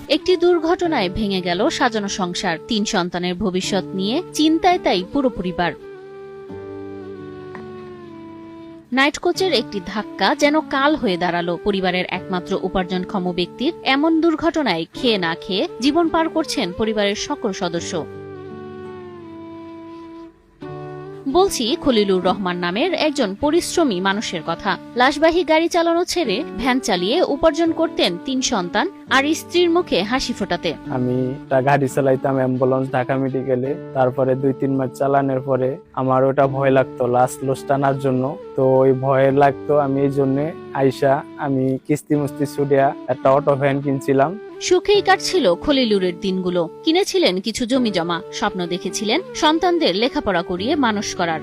একটি দুর্ঘটনায় ভেঙে গেল সাজানো সংসার। 3 সন্তানের ভবিষ্যৎ নিয়ে চিন্তায় তাই পুরো পরিবার। নাইট কোচের একটি ধাক্কা যেন কাল হয়ে দাঁড়ালো পরিবারের একমাত্র উপার্জনক্ষম ব্যক্তির। এমন দুর্ঘটনায় খেয়ে না খেয়ে জীবন পার করছেন পরিবারের সকল সদস্য। বলছি খলিলুর রহমান নামের একজন পরিশ্রমী মানুষের কথা। লাশবাহী গাড়ি চালানো ছেড়ে ভ্যান চালিয়ে উপার্জন করতেন 3 সন্তান আর স্ত্রীর মুখে হাসি ফোটাতে। আমি গাড়ি চালাইতাম অ্যাম্বুলেন্স ঢাকা মেডিকেলে। তারপরে 2-3 মাস চালানোর পরে আমার ওটা ভয় লাগতো লাস্ট লস টানার জন্য। তো ওই ভয় লাগতো, আমি এই জন্য আমি কিস্তি মুস্তি ছুটিয়া একটা অটো ভ্যান কিনছিলাম। সুখেই কাটছিল খলিলুরের দিনগুলো। কিনেছিলেন কিছু জমি জমা, স্বপ্ন দেখেছিলেন সন্তানদের লেখাপড়া করিয়ে মানুষ করার।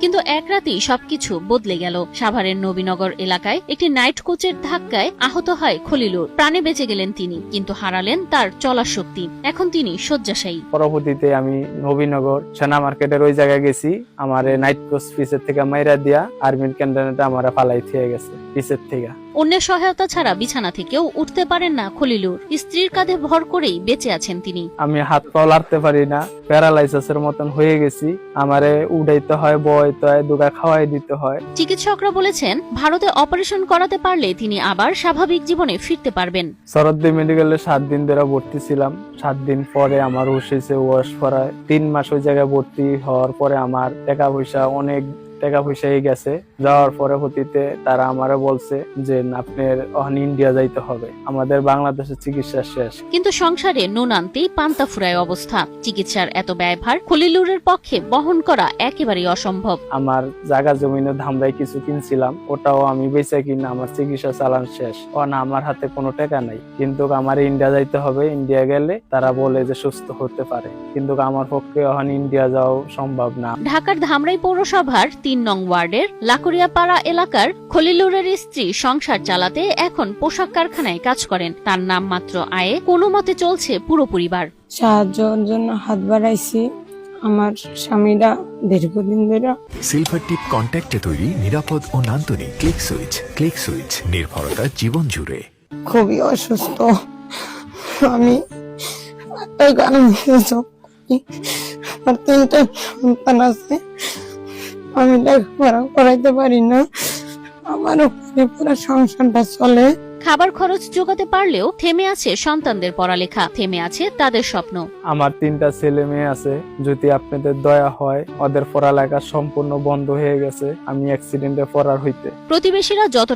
কিন্তু এক রাতেই সবকিছু বদলে গেল। সাভারের নবীনগর এলাকায় একটি নাইট কোচের ধাক্কায় আহত হয় খলিলুর। প্রাণে বেঁচে গেলেন তিনি, কিন্তু হারালেন তার চলার শক্তি। এখন তিনি শয্যাশায়ী। পরবর্তীতে আমি নবীনগর সেনা মার্কেটের ওই জায়গায় গেছি। আমার নাইট কোচ পিসের থেকে মাইরা দিয়া আর্মির ক্যান্টনমেন্টে আমার ফালাই থেকে গেছে পিসের থেকে। অন্যের সহায়তা ছাড়া বিছানা থেকেও উঠতে পারেন না খলিলুর। স্ত্রীর কাঁধে ভর করেই বেঁচে আছেন তিনি। আমি হাত পাও লাড়তে পারি না, প্যারালাইসিসের মতন হয়ে গেছি। আমারে উঠাইতে হয়, বইতে হয়, দুগা খাওয়াই দিতে হয়। চিকিৎসকরা বলেছেন ভারতে অপারেশন করাতে পারলে তিনি আবার স্বাভাবিক জীবনে ফিরতে পারবেন। সরদ্দি মেডিকেলে 7 দিন ধরে ভর্তি ছিলাম। 7 দিন পরে আমার হুশ হয়েছে, ওয়াশ করায় 3 মাস ওই জায়গায় ভর্তি হওয়ার পরে আমার অনেক টাকা পয়সা গেছে। যাওয়ার পরে হতিতে তারা আমারে বলছে যে আপনার ইন্ডিয়া যাইতে হবে, আমাদের বাংলাদেশের চিকিৎসা শেষ। কিন্তু সংসারে নুন আনতেই পান্তা ফুরায় অবস্থা। চিকিৎসার এত ব্যয়ভার খলিলুরের পক্ষে বহন করা একেবারেই অসম্ভব। আমার জায়গা জমিনে ধামরাই কিছু কিনছিলাম, ওটাও আমি বেচে কিনা আমার চিকিৎসা চালান শেষ। আমার হাতে কোনো টাকা নাই, কিন্তু আমার ইন্ডিয়া যাইতে হবে। ইন্ডিয়া গেলে তারা বলে যে সুস্থ হতে পারে, কিন্তু আমার পক্ষে ইন্ডিয়া যাওয়া সম্ভব না। ঢাকার ধামরাই পৌরসভার 3 নং ওয়ার্ডের লাকুরিয়াপাড়া এলাকার খলিলুরের স্ত্রী সংসার চালাতে এখন পোশাক কারখানায় কাজ করেন। তার নাম মাত্র আয়ে কোনো মতে চলছে পুরো পরিবার। সাহায্যের জন্য হাত বাড়াইছি আমার স্বামীরা দীর্ঘদিন ধরে। সিলভার টিপ কন্ট্যাক্টে তৈরি নিরাপদ ও নান্দনিক ক্লিক সুইচ নির্ভরতা জীবন জুড়ে। খুবই অসুস্থ আমি। আমার 3টা সন্তান আছে, আমি লেখাপড়া করাইতে পারি না। আমার উপরে পুরো সংসারটা চলে। খাবার খরচ জোগাতে পারলেও থেমে আছে সন্তানদের পড়ালেখা, থেমে আছে তাদের স্বপ্ন। আমার 3টা ছেলে মেয়ে আছে, যদি আপনাদের দয়া হয় ওদের পড়ালেখা সম্পূর্ণ বন্ধ হয়ে গেছে আমি অ্যাক্সিডেন্টে পড়ার হইতে। প্রতিবেশীরা যত